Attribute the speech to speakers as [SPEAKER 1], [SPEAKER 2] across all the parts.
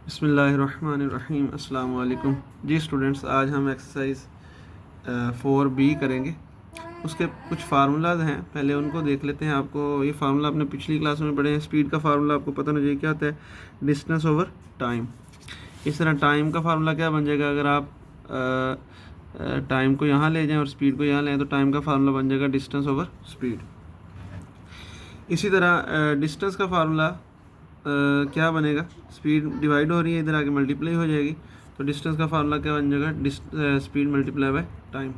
[SPEAKER 1] बिस्मिल्लाहिर्रहमानिर्रहीम अस्सलाम वालेकुम। जी स्टूडेंट्स, आज हम एक्सरसाइज 4B करेंगे। उसके कुछ फार्मूलाज हैं, पहले उनको देख लेते हैं। आपको ये फार्मूला आपने पिछली क्लास में पढ़े हैं। स्पीड का फार्मूला आपको पता नहीं क्या होता है, डिस्टेंस ओवर टाइम। इस तरह टाइम का फार्मूला क्या बन जाएगा, अगर आप टाइम को यहाँ ले जाएं और स्पीड को यहाँ ले तो टाइम का फार्मूला बन जाएगा डिस्टेंस ओवर स्पीड। इसी तरह डिस्टेंस का फार्मूला क्या बनेगा, स्पीड डिवाइड हो रही है, इधर आके मल्टीप्लाई हो जाएगी, तो डिस्टेंस का फार्मूला क्या बन जाएगा, स्पीड मल्टीप्लाई बाय टाइम।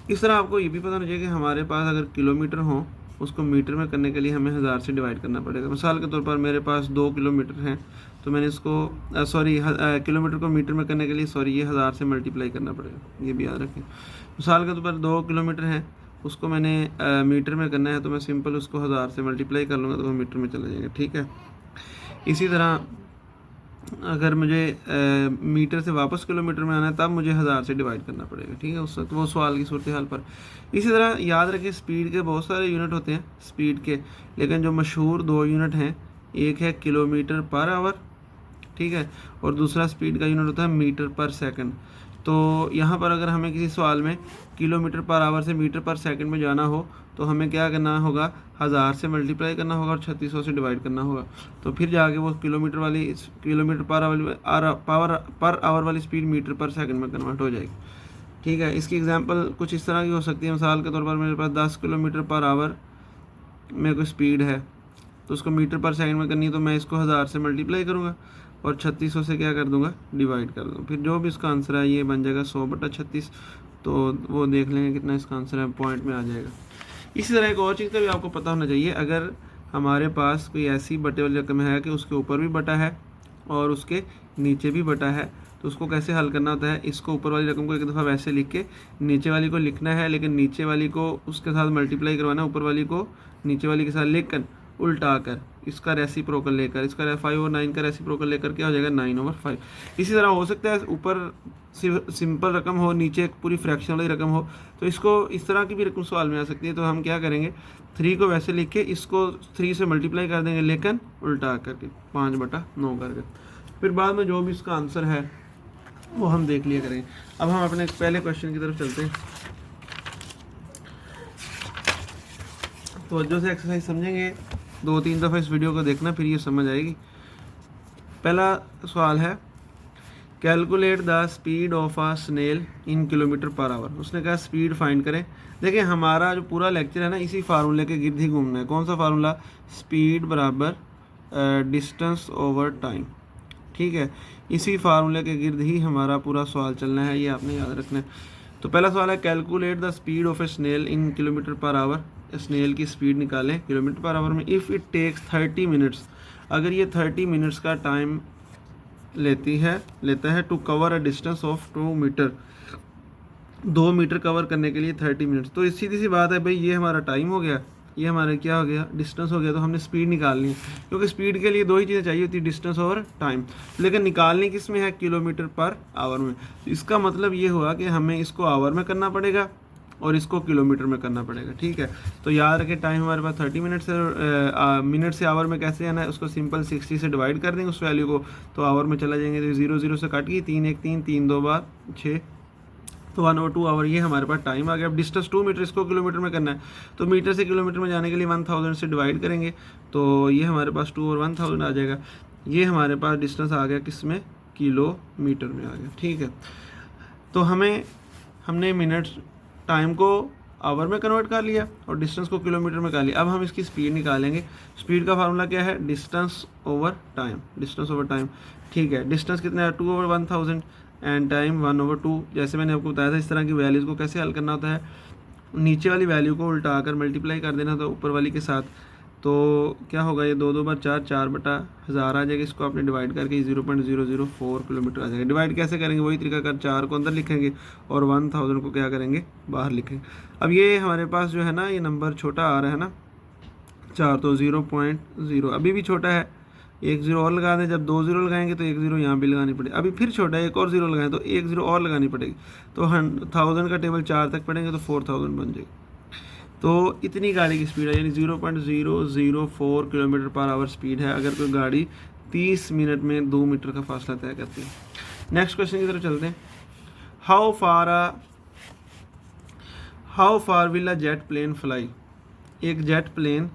[SPEAKER 1] इस तरह आपको ये भी पता होना चाहिए कि हमारे पास अगर किलोमीटर हो, उसको मीटर में करने के लिए हमें 1000 से डिवाइड करना पड़ेगा। मिसाल के तौर पर मेरे पास 2 किलोमीटर हैं, तो मैंने इसको किलोमीटर को मीटर में करने के लिए ये 1000 से मल्टीप्लाई करना पड़ेगा, ये भी याद रखें। मिसाल के तौर पर 2 किलोमीटर हैं, उसको मैंने मीटर में करना है, तो मैं सिंपल उसको 1000 से मल्टीप्लाई कर लूँगा तो वो मीटर में चला जाएगा। ठीक है। इसी तरह अगर मुझे मीटर से वापस किलोमीटर में आना है, तब मुझे 1000 से डिवाइड करना पड़ेगा। ठीक है, उस वक्त वो सवाल की सूरत हाल पर। इसी तरह याद रखिए, स्पीड के बहुत सारे यूनिट होते हैं स्पीड के, लेकिन जो मशहूर 2 यूनिट हैं, एक है किलोमीटर पर आवर, ठीक है, और दूसरा स्पीड का यूनिट होता है मीटर पर सेकंड। तो यहाँ पर अगर हमें किसी सवाल में किलोमीटर पर आवर से मीटर पर सेकंड में जाना हो, तो हमें क्या करना होगा, 1000 से मल्टीप्लाई करना होगा और 3600 से डिवाइड करना होगा। तो फिर जाके वो किलोमीटर पर आवर वाली स्पीड मीटर पर सेकंड में कन्वर्ट हो जाएगी। ठीक है। इसकी एग्जांपल कुछ इस तरह की हो सकती है। मिसाल के तौर पर मेरे पास 10 किलोमीटर पर आवर में कोई स्पीड है, तो उसको मीटर पर सेकंड में करनी है, तो मैं इसको 1000 से मल्टीप्लाई करूँगा और 3600 से क्या कर दूंगा, डिवाइड कर दूँगा। फिर जो भी इसका आंसर है ये बन जाएगा 100/36। तो वो देख लेंगे कितना इसका आंसर है, पॉइंट में आ जाएगा। इसी तरह एक और चीज़ का भी आपको पता होना चाहिए, अगर हमारे पास कोई ऐसी बटे वाली रकम है कि उसके ऊपर भी बटा है और उसके नीचे भी बटा है, तो उसको कैसे हल करना होता है, इसको ऊपर वाली रकम को एक दफ़ा वैसे लिख के नीचे वाली को लिखना है, लेकिन नीचे वाली को उसके साथ मल्टीप्लाई करवाना है, ऊपर वाली को नीचे वाली के साथ लिख कर उल्टा कर इसका रेसिप्रोकल लेकर, इसका 5 और 9 का रेसिप्रोकल लेकर क्या हो जाएगा, 9/5। इसी तरह हो सकता है ऊपर सिंपल रकम हो, नीचे एक पूरी फ्रैक्शन वाली रकम हो, तो इसको इस तरह की भी रकम सवाल में आ सकती है। तो हम क्या करेंगे, 3 को वैसे लिख के इसको 3 से मल्टीप्लाई कर देंगे, लेकिन उल्टा करके 5/9 करके। फिर बाद में जो भी इसका आंसर है वो हम देख लिया करेंगे। अब हम अपने पहले क्वेश्चन की तरफ चलते हैं। तो जो से एक्सरसाइज समझेंगे, 2-3 दफ़ा इस वीडियो को देखना, फिर ये समझ आएगी। पहला सवाल है, calculate the speed of a snail in kilometre per hour. उसने कहा स्पीड फाइंड करें। देखिए हमारा जो पूरा लेक्चर है ना, इसी फार्मूले के गिर्द ही घूमना है। कौन सा फार्मूला, स्पीड बराबर डिस्टेंस ओवर टाइम। ठीक है, इसी फार्मूले के गिर्द ही हमारा पूरा सवाल चलना है, ये आपने याद रखना है। तो पहला सवाल है, calculate the speed of a snail in kilometre per hour. Snail की स्पीड निकालें किलोमीटर पर आवर में। इफ़ इट टेक्स 30 मिनट्स, अगर ये 30 मिनट्स का टाइम लेता है to cover a distance of 2 metre, 2 metre cover करने के लिए 30 मिनट्स। तो सीधी सी बात है भाई, ये हमारा टाइम हो गया, ये हमारा क्या हो गया, डिस्टेंस हो गया। तो हमने स्पीड निकालनी है, क्योंकि स्पीड के लिए 2 ही चीज़ें चाहिए होती है, डिस्टेंस और टाइम। लेकिन निकालनी किस में है, किलोमीटर पर आवर में। इसका मतलब ये हुआ कि हमें इसको आवर में करना पड़ेगा और इसको किलोमीटर में करना पड़ेगा। ठीक है, तो याद रखें टाइम हमारे पास 30 मिनट से मिनट से आवर में कैसे आना है, उसको सिंपल 60 से डिवाइड कर देंगे उस वैल्यू को, तो आवर में चला जाएंगे। तो 0 0 से कट गई, 3 1 3, 3 2 बार 6, तो 1/2 आवर ये हमारे पास टाइम आ गया। अब डिस्टेंस 2 मीटर, इसको किलोमीटर में करना है, तो मीटर से किलोमीटर में जाने के लिए 1000 से डिवाइड करेंगे, तो ये हमारे पास 2 और 1000 आ जाएगा। ये हमारे पास डिस्टेंस आ गया किस में, किलोमीटर में आ गया। ठीक है, तो हमने मिनट टाइम को आवर में कन्वर्ट कर लिया और डिस्टेंस को किलोमीटर में कर लिया। अब हम इसकी स्पीड निकालेंगे। स्पीड का फार्मूला क्या है, distance over time, distance over time. ठीक है, डिस्टेंस कितना है, 2/1000 एंड टाइम 1/2। जैसे मैंने आपको बताया था, इस तरह की वैल्यूज़ को कैसे हल करना होता है, नीचे वाली वैल्यू को उल्टा कर मल्टीप्लाई कर देना था ऊपर वाली के साथ, तो क्या होगा, ये 2 2 बार 4, 4/1000 आ जाएगा। इसको आपने डिवाइड करके 0.004 किलोमीटर आ जाएगा। डिवाइड कैसे करेंगे, वही तरीका कर, 4 को अंदर लिखेंगे और 1000 को क्या करेंगे, बाहर लिखेंगे। अब ये हमारे पास जो है ना, ये नंबर छोटा आ रहा है ना 4, तो 0.0 अभी भी छोटा है, एक 0 और लगा दें। जब 2 0 लगाएंगे तो एक 0 यहाँ भी लगानी पड़ेगी। अभी फिर छोटा है, एक और 0 लगाएं तो एक 0 और लगानी पड़ेगी। तो 1000 का टेबल 4 तक पढ़ेंगे तो 4000 बन जाएगी। तो इतनी गाड़ी की स्पीड है, यानी 0.004 किलोमीटर पर आवर स्पीड है। अगर कोई गाड़ी 30 मिनट में 2 मीटर का फासला तय करती है। नेक्स्ट क्वेश्चन की तरफ चलते हैं। How far will a jet plane fly. एक जेट प्लेन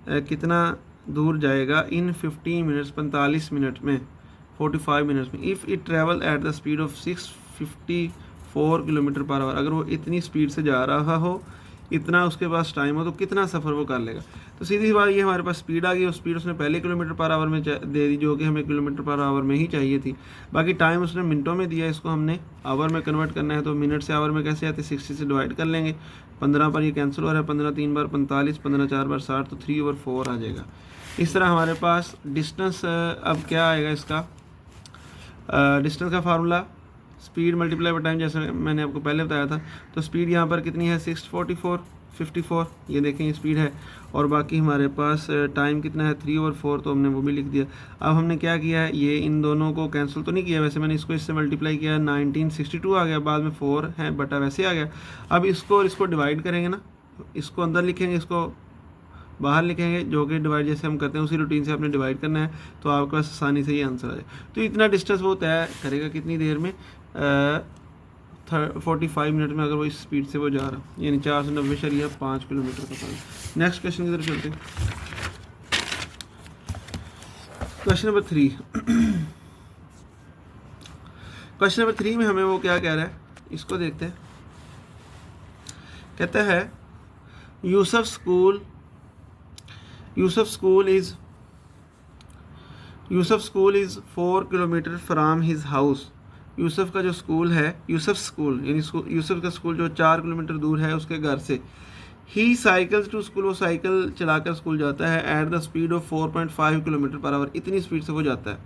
[SPEAKER 1] कितना दूर जाएगा इन 15 मिनट्स, 45 मिनट में, 45 मिनट्स में, if it travel at the speed of 654 kilometre per our. अगर वो इतनी स्पीड से जा रहा हो, इतना उसके पास टाइम हो, तो कितना सफ़र वो कर लेगा। तो सीधी सी बात, ये हमारे पास स्पीड आ गई, और स्पीड उसने पहले किलोमीटर पर आवर में दे दी, जो कि हमें किलोमीटर पर आवर में ही चाहिए थी। बाकी टाइम उसने मिनटों में दिया, इसको हमने आवर में कन्वर्ट करना है। तो मिनट से आवर में कैसे आते, 60 से डिवाइड कर लेंगे। 15 पर ये कैंसिल हो रहा है, 15 3 बार 45, 15 4 बार 60, तो 3/4 आ जाएगा। इस तरह हमारे पास डिस्टेंस अब क्या आएगा इसका, डिस्टेंस का formula speed multiply by time, जैसे मैंने आपको पहले बताया था। तो स्पीड यहाँ पर कितनी है, 644, ये देखें ये स्पीड है, और बाकी हमारे पास टाइम कितना है, 3/4, तो हमने वो भी लिख दिया। अब हमने क्या किया है, ये इन दोनों को कैंसिल तो नहीं किया, वैसे मैंने इसको इससे मल्टीप्लाई किया, 1962 आ गया, बाद में 4 है बटा वैसे आ गया। अब इसको और इसको डिवाइड करेंगे ना, इसको अंदर लिखेंगे, इसको बाहर लिखेंगे, जो कि डिवाइड जैसे हम करते हैं उसी रूटीन से आपने डिवाइड करना है, तो आपके पास आसानी से ये आंसर आ जाए। तो इतना डिस्टेंस वो तय करेगा कितनी देर में, 45 मिनट में, अगर वो इस स्पीड से वो जा रहा, यानी 490.5 किलोमीटर का पानी। नेक्स्ट क्वेश्चन की तरफ चलते हैं। Question number 3। क्वेश्चन नंबर 3 में हमें वो क्या कह रहा है, इसको देखते हैं। कहता है Yusuf school is 4 kilometre from his house. Yusuf का जो स्कूल है, यूसुफ स्कूल यानी यूसुफ का स्कूल जो 4 किलोमीटर दूर है उसके घर से। ही साइकिल्स टू स्कूल, वो साइकिल चलाकर स्कूल जाता है, at the speed of 4.5 kilometre per our, इतनी स्पीड से वो जाता है।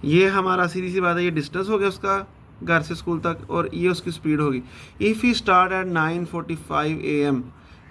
[SPEAKER 1] ये हमारा सीधी सी बात है, ये डिस्टेंस हो गया उसका घर से स्कूल तक, और ये उसकी स्पीड होगी। If he start at 9:45 AM,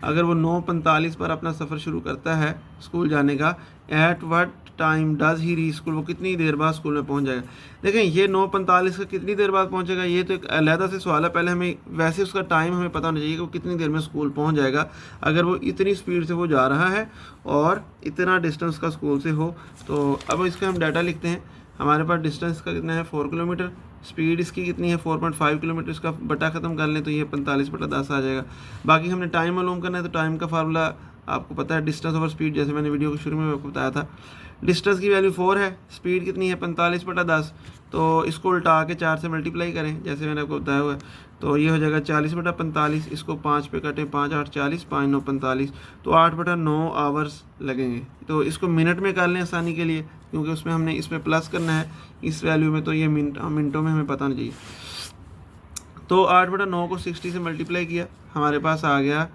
[SPEAKER 1] अगर वो 9:45 पर अपना सफ़र शुरू करता है स्कूल जाने का, at what time does he reach school, वो कितनी देर बाद स्कूल में पहुंच जाएगा। देखें ये 9:45 का कितनी देर बाद पहुंचेगा, ये तो एक अलहदा से सवाल है। पहले हमें वैसे उसका टाइम हमें पता होना चाहिए कि वो कितनी देर में स्कूल पहुंच जाएगा, अगर वो इतनी स्पीड से वो जा रहा है और इतना डिस्टेंस का स्कूल से हो। तो अब इसका हम डाटा लिखते हैं। हमारे पास डिस्टेंस का कितना है, 4 किलोमीटर, स्पीड इसकी कितनी है 4.5 किलोमीटर, इसका बटा ख़त्म कर लें तो ये 45/10 आ जाएगा। बाकी हमने टाइम मालूम करना है, तो टाइम का फार्मूला आपको पता है, डिस्टेंस ओवर स्पीड, जैसे मैंने वीडियो के शुरू में आपको बताया था। डिस्टेंस की वैल्यू 4 है, स्पीड कितनी है 45/10, तो इसको उल्टा के 4 से मल्टीप्लाई करें जैसे मैंने आपको बताया हुआ है, तो ये हो जाएगा 40/45। इसको 5 पे काटें, 5 8 40, 5 9 45, तो 8/9 आवर्स लगेंगे। तो इसको मिनट में कर लें आसानी के लिए, क्योंकि उसमें हमने इसमें प्लस करना है इस वैल्यू में, तो ये मिनटों में हमें पता होना चाहिए। तो 8/9 को 60 से मल्टीप्लाई किया, हमारे पास आ गया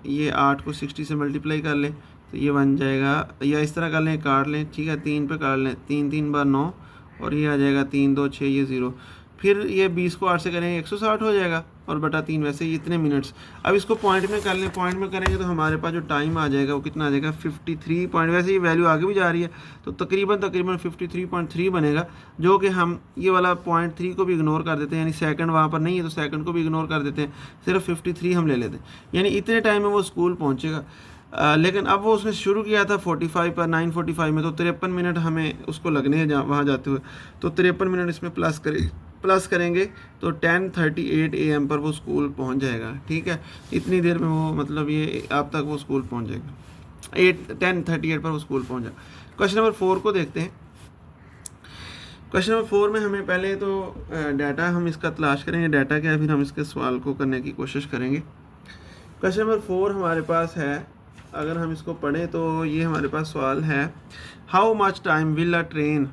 [SPEAKER 1] ये 8 को 60 से मल्टीप्लाई कर लें तो ये बन जाएगा, या इस तरह कर लें, काट लें, ठीक है, 3 पे काट लें, 3 3 बार 9, और ये आ जाएगा 3 2 6, ये 0। फिर ये 20 को 8 से करेंगे 160 हो जाएगा, और बटा 3, वैसे ही इतने मिनट्स। अब इसको पॉइंट में कर लें, पॉइंट में करेंगे तो हमारे पास जो टाइम आ जाएगा वो कितना आ जाएगा, 53 पॉइंट, वैसे ये वैल्यू आगे भी जा रही है तो तकरीबन 53.3 बनेगा, जो कि हम ये वाला 0.3 को भी इग्नोर कर देते हैं, यानी सेकंड वहाँ पर नहीं है तो सेकंड को भी इग्नोर कर देते हैं, सिर्फ 53 हम ले लेते हैं, यानी इतने टाइम में वो स्कूल पहुँचेगा। लेकिन अब वो उसने शुरू किया था 45 पर, 9:45 में, तो 53 मिनट हमें उसको लगने हैं वहाँ जाते हुए, तो 53 मिनट इसमें प्लस करेंगे तो 10:38 AM पर वो स्कूल पहुँच जाएगा। ठीक है, इतनी देर में वो मतलब ये अब तक वो स्कूल पहुँच जाएगा, 10:38 पर वो स्कूल पहुँच जाएगा। क्वेश्चन नंबर 4 को देखते हैं। क्वेश्चन नंबर 4 में हमें पहले तो डाटा हम इसका तलाश करेंगे, डाटा क्या है, फिर हम इसके सवाल को करने की कोशिश करेंगे। क्वेश्चन नंबर 4 हमारे पास है, अगर हम इसको पढ़ें तो ये हमारे पास सवाल है, how much time will a train,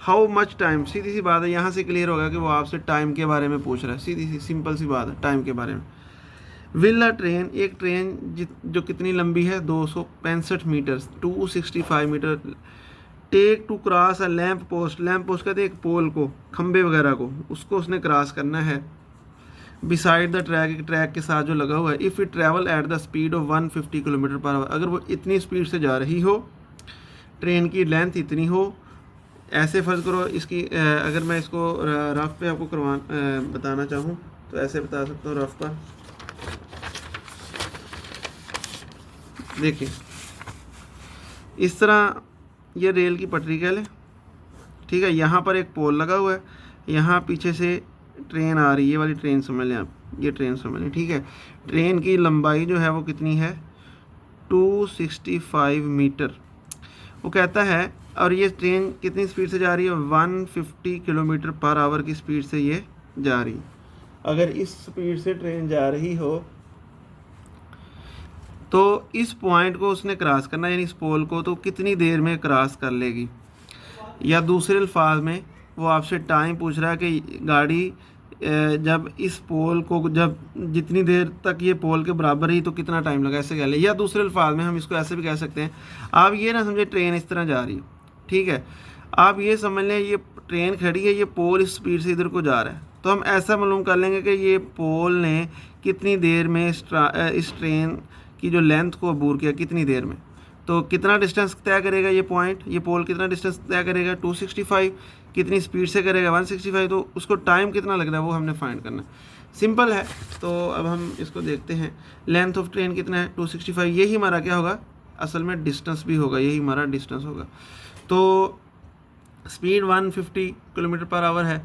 [SPEAKER 1] how much time, सीधी सी बात है, यहाँ से क्लियर होगा कि वो आपसे टाइम के बारे में पूछ रहा है, सीधी सी सिंपल सी बात है, टाइम के बारे में। विल अ ट्रेन, एक ट्रेन जो कितनी लंबी है 265 metre, 265 metre, take to cross a lamp post, lamp post कहते हैं एक पोल को, खंबे वगैरह को, उसको उसने क्रॉस करना है, बिसाइड द ट्रैक, एक ट्रैक के साथ जो लगा हुआ है, if it travel at the speed of 150 kilometre per our, अगर वो इतनी स्पीड से जा रही हो, ट्रेन की लेंथ इतनी हो, ऐसे फ़र्ज़ करो इसकी अगर मैं इसको रफ पे आपको बताना चाहूँ तो ऐसे बता सकता हूँ रफ पर, देखिए इस तरह ये रेल की पटरी कह लें, ठीक है। यहाँ पर एक पोल लगा हुआ है, यहाँ पीछे से ट्रेन आ रही है, ये वाली ट्रेन समझ लें आप, ये ट्रेन समझ लें, ठीक है। ट्रेन की लंबाई जो है वो कितनी है, 265 मीटर वो कहता है। और ये ट्रेन कितनी स्पीड से जा रही है, 150 किलोमीटर पर आवर की स्पीड से ये जा रही है। अगर इस स्पीड से ट्रेन जा रही हो तो इस पॉइंट को उसने क्रॉस करना, यानी इस पोल को, तो कितनी देर में क्रॉस कर लेगी। या दूसरे अल्फाज में वो आपसे टाइम पूछ रहा है कि गाड़ी जब इस पोल को, जब जितनी देर तक ये पोल के बराबर ही तो कितना टाइम लगा, ऐसे कह ले। या दूसरे अल्फाज में हम इसको ऐसे भी कह सकते हैं, आप ये ना समझे ट्रेन इस तरह जा रही है, ठीक है, आप ये समझ लें ये ट्रेन खड़ी है, ये पोल इस स्पीड से इधर को जा रहा है, तो हम ऐसा मालूम कर लेंगे कि ये पोल ने कितनी देर में इस ट्रेन की जो लेंथ को अबूर किया, कितनी देर में। तो कितना डिस्टेंस तय करेगा ये पॉइंट, ये पोल कितना डिस्टेंस तय करेगा, 265, कितनी स्पीड से करेगा 165, तो उसको टाइम कितना लग रहा है वो हमने फाइंड करना है। सिंपल है। तो अब हम इसको देखते हैं, लेंथ ऑफ ट्रेन कितना है 265, यही हमारा क्या होगा, असल में डिस्टेंस भी होगा, यही हमारा डिस्टेंस होगा। तो स्पीड 150 किलोमीटर पर आवर है,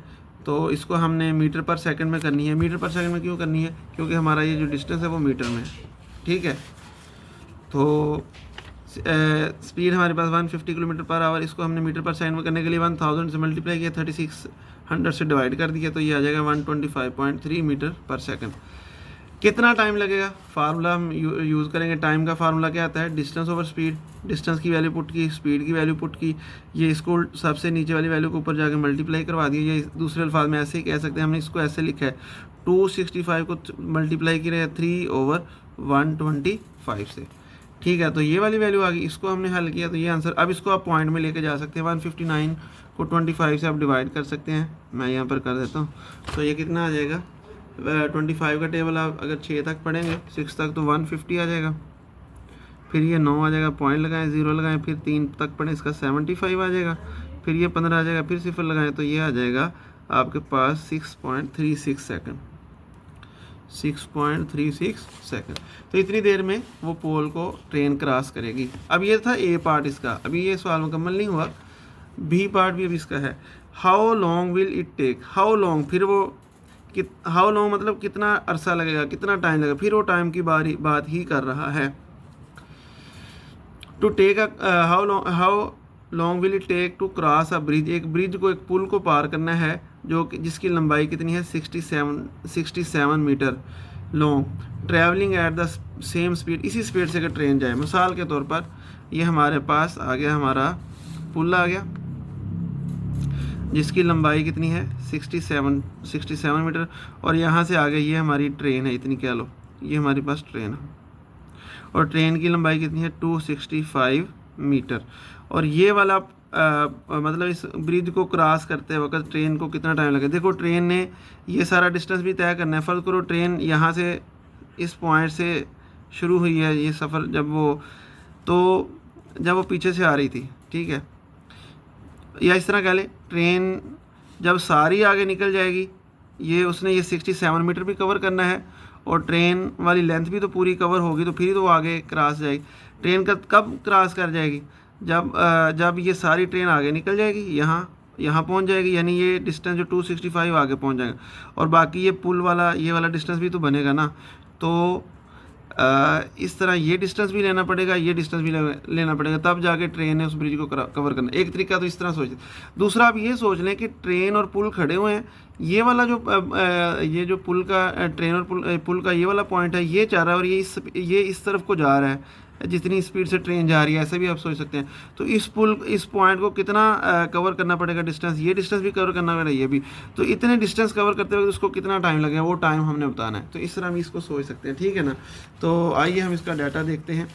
[SPEAKER 1] तो इसको हमने मीटर पर सेकंड में करनी है। मीटर पर सेकंड में क्यों करनी है, क्योंकि हमारा ये जो डिस्टेंस है वो मीटर में है, ठीक है। तो स्पीड हमारे पास 150 किलोमीटर पर आवर, इसको हमने मीटर पर सेकंड में करने के लिए 1000 से मल्टीप्लाई किया, 3600 से डिवाइड कर दिया, तो ये आ जाएगा 125.3 मीटर पर सेकंड। कितना टाइम लगेगा, फार्मूला हम यूज़ करेंगे। टाइम का फार्मूला क्या आता है, डिस्टेंस ओवर स्पीड, डिस्टेंस की वैल्यू पुट की, स्पीड की वैल्यू पुट की, ये इसको सबसे नीचे वाली वैल्यू को ऊपर जाके मल्टीप्लाई करवा दिया। ये दूसरे अल्फाज में ऐसे ही कह सकते हैं, हमने इसको ऐसे लिखा है, 265 को मल्टीप्लाई किया 3/125 से, ठीक है। तो ये वाली वैल्यू आ गई, इसको हमने हल किया, तो ये आंसर। अब इसको आप पॉइंट में लेके जा सकते हैं, 159 को 25 से आप डिवाइड कर सकते हैं, मैं यहाँ पर कर देता हूँ। तो ये कितना आ जाएगा, 25 का टेबल आप अगर 6 तक पढ़ेंगे, 6 तक, तो 150 आ जाएगा। फिर ये 9 आ जाएगा, पॉइंट लगाएं, 0 लगाएं, फिर 3 तक पढ़ें, इसका 75 आ जाएगा। फिर ये 15 आ जाएगा, फिर सिफर लगाएं, तो ये आ जाएगा आपके पास 6.36 सेकंड, 6.36 सेकंड। तो इतनी देर में वो पोल को ट्रेन क्रॉस करेगी। अब ये था ए पार्ट इसका, अभी ये सवाल मुकम्मल नहीं हुआ, बी पार्ट भी अभी इसका है। How long will it take, how long, फिर वो हाउ लॉन्ग मतलब कितना अरसा लगेगा, कितना टाइम लगेगा, फिर वो टाइम की बात ही कर रहा है। To take how long will it take to cross a bridge, एक ब्रिज को, एक पुल को पार करना है जो जिसकी लंबाई कितनी है 67 metre long, travelling at the same speed, इसी स्पीड से अगर ट्रेन जाए। मिसाल के तौर पर ये हमारे पास आ गया, हमारा पुल आ गया जिसकी लंबाई कितनी है 67 मीटर, और यहाँ से आगे ये हमारी ट्रेन है, इतनी कह लो, ये हमारे पास ट्रेन है, और ट्रेन की लंबाई कितनी है 265 मीटर। और ये वाला मतलब इस ब्रिज को क्रॉस करते वक्त ट्रेन को कितना टाइम लगे। देखो ट्रेन ने ये सारा डिस्टेंस भी तय करना है। फ़र्ज़ करो ट्रेन यहाँ से इस पॉइंट से शुरू हुई है ये सफ़र, जब वो पीछे से आ रही थी, ठीक है, या इस तरह कह ले, ट्रेन जब सारी आगे निकल जाएगी, ये उसने ये 67 मीटर भी कवर करना है, और ट्रेन वाली लेंथ भी तो पूरी कवर होगी, तो फिर तो वो आगे क्रॉस जाएगी। ट्रेन का कब क्रॉस कर जाएगी, जब ये सारी ट्रेन आगे निकल जाएगी, यहाँ पहुँच जाएगी, यानी ये डिस्टेंस जो 265 आगे पहुँच जाएगा, और बाकी ये पुल वाला ये वाला डिस्टेंस भी तो बनेगा ना। तो इस तरह ये डिस्टेंस भी लेना पड़ेगा, ये डिस्टेंस भी लेना पड़ेगा, तब जाके ट्रेन ने उस ब्रिज को कवर करना। एक तरीका तो इस तरह सोचते। दूसरा आप ये सोच लें कि ट्रेन और पुल खड़े हुए हैं, ये वाला ये जो पुल का ट्रेन और पुल का ये वाला पॉइंट है, ये चाह रहा है, और ये इस तरफ को जा रहा है जितनी स्पीड से ट्रेन जा रही है, ऐसे भी आप सोच सकते हैं। तो इस पॉइंट को कितना कवर करना पड़ेगा डिस्टेंस, ये डिस्टेंस भी कवर करना पड़ेगा, ये भी। तो इतने डिस्टेंस कवर करते हुए उसको कितना टाइम लगेगा, वो टाइम हमने बताना है। तो इस तरह हम इसको सोच सकते हैं, ठीक है ना। तो आइए हम इसका डाटा देखते हैं।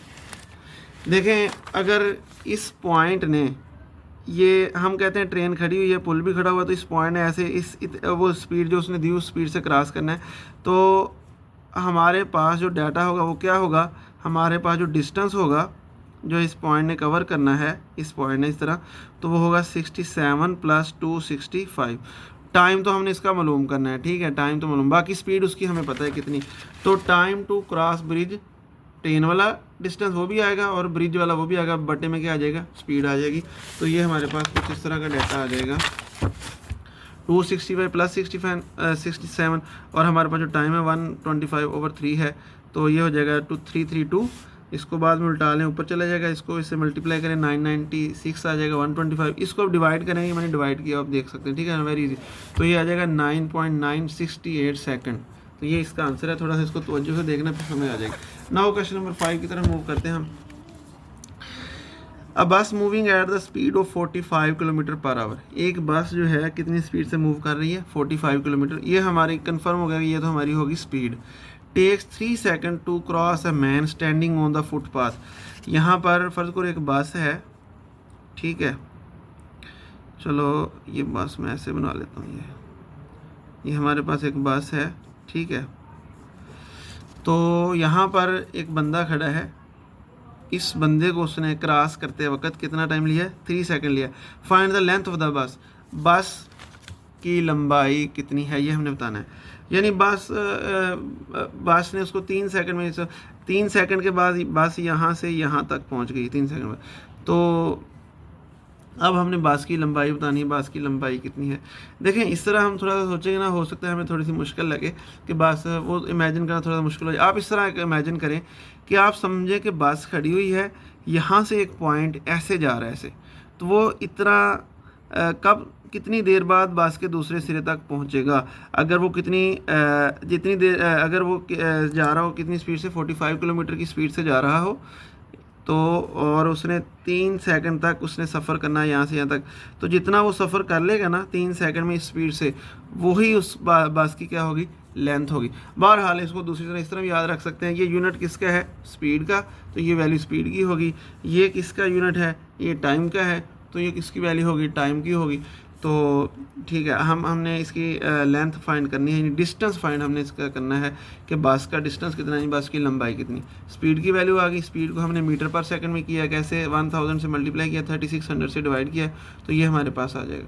[SPEAKER 1] देखें, अगर इस पॉइंट ने, ये हम कहते हैं ट्रेन खड़ी हुई है, पुल भी खड़ा हुआ, तो इस पॉइंट ने ऐसे वो स्पीड जो उसने दी उस स्पीड से क्रॉस करना है, तो हमारे पास जो डाटा होगा वो क्या होगा, हमारे पास जो डिस्टेंस होगा जो इस पॉइंट ने कवर करना है, इस पॉइंट ने इस तरह, तो वो होगा 67 + 265। टाइम तो हमने इसका मालूम करना है, ठीक है, टाइम तो मालूम, बाकी स्पीड उसकी हमें पता है कितनी। तो time to cross bridge train वाला डिस्टेंस वो भी आएगा और ब्रिज वाला वो भी आएगा, बटे में क्या आ जाएगा, स्पीड आ जाएगी। तो ये हमारे पास कुछ इस तरह का डाटा आ जाएगा 265 प्लस 67 और हमारे पास जो टाइम है 125/3 है, तो ये हो जाएगा 2332। इसको बाद में उल्टा लें ऊपर चला जाएगा, इसको इससे मल्टीप्लाई करें 996 आ जाएगा 125। इसको अब डिवाइड करेंगे, मैंने डिवाइड किया आप देख सकते हैं, ठीक है, वेरी इजी। तो ये आ जाएगा 9.968 सेकंड। तो ये इसका आंसर है, थोड़ा सा इसको तवज्जो से देखना फिर समझ आ जाएगा। नाउ क्वेश्चन नंबर 5 की तरफ मूव करते हैं हम। अ बस moving at the speed of 45 kilometre per our. एक बस जो है कितनी स्पीड से मूव कर रही है, 45 किलोमीटर। ये हमारी कंफर्म हो गया कि ये तो हमारी होगी speed. Takes 3 second to cross a man standing on the footpath. यहाँ पर फर्ज करो एक बस है, ठीक है, चलो ये बस मैं ऐसे बना लेता हूँ, ये हमारे पास एक बस है, ठीक है। तो यहाँ पर एक बंदा खड़ा है, इस बंदे को उसने क्रॉस करते वक्त कितना टाइम लिया है, 3 सेकंड लिया। Find the length of the bus. बस की लंबाई कितनी है ये हमने बताना है। यानी बस ने उसको 3 सेकंड में, 3 सेकंड के बाद बस यहाँ से यहाँ तक पहुँच गई 3 सेकंड में। तो अब हमने बस की लंबाई बतानी है, बस की लंबाई कितनी है। देखें इस तरह हम थोड़ा सा सोचेंगे ना, हो सकता है हमें थोड़ी सी मुश्किल लगे कि बस वो इमेजिन करना थोड़ा सा मुश्किल हो जाए। आप इस तरह इमेजिन करें कि आप समझें कि बस खड़ी हुई है, यहाँ से एक पॉइंट ऐसे जा रहा है ऐसे, तो वो इतना कब कितनी देर बाद बस के दूसरे सिरे तक पहुँचेगा। अगर वो जितनी देर अगर वो जा रहा हो कितनी स्पीड से, 45 किलोमीटर की स्पीड से जा रहा हो, तो और उसने 3 सेकंड तक उसने सफ़र करना है यहाँ से यहाँ तक, तो जितना वो सफ़र कर लेगा ना 3 सेकंड में स्पीड से, वही उस बस की क्या होगी, लेंथ होगी। बहरहाल इसको दूसरी तरह इस तरह भी याद रख सकते हैं, ये यूनिट किसका है, स्पीड का, तो ये वैल्यू स्पीड की होगी। ये किसका यूनिट है, ये टाइम का है, तो ये किसकी वैल्यू होगी, टाइम की होगी। तो ठीक है, हमने इसकी लेंथ फाइंड करनी है, डिस्टेंस फाइंड हमने इसका करना है कि बस का डिस्टेंस कितना है, बस की लंबाई कितनी। स्पीड की वैल्यू आ गई, स्पीड को हमने मीटर पर सेकंड में किया, कैसे 1000 से मल्टीप्लाई किया, 3600 से डिवाइड किया, तो ये हमारे पास आ जाएगा।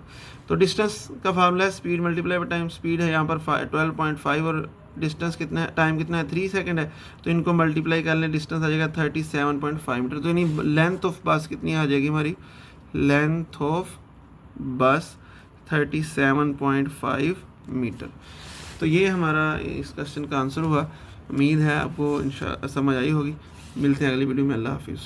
[SPEAKER 1] तो डिस्टेंस का फार्मूला है speed multiply by time. Speed है यहाँ पर 12.5 और डिस्टेंस कितना है, टाइम कितना है, 3 सेकंड है, तो इनको मल्टीप्लाई कर लें, डिस्टेंस आ जाएगा 37.5 मीटर। तो यानी लेंथ ऑफ बस कितनी आ जाएगी हमारी, लेंथ ऑफ बस 37.5 मीटर। तो ये हमारा इस क्वेश्चन का आंसर हुआ। उम्मीद है आपको इंशाअल्लाह समझ आई होगी। मिलते हैं अगली वीडियो में। अल्लाह हाफिज़।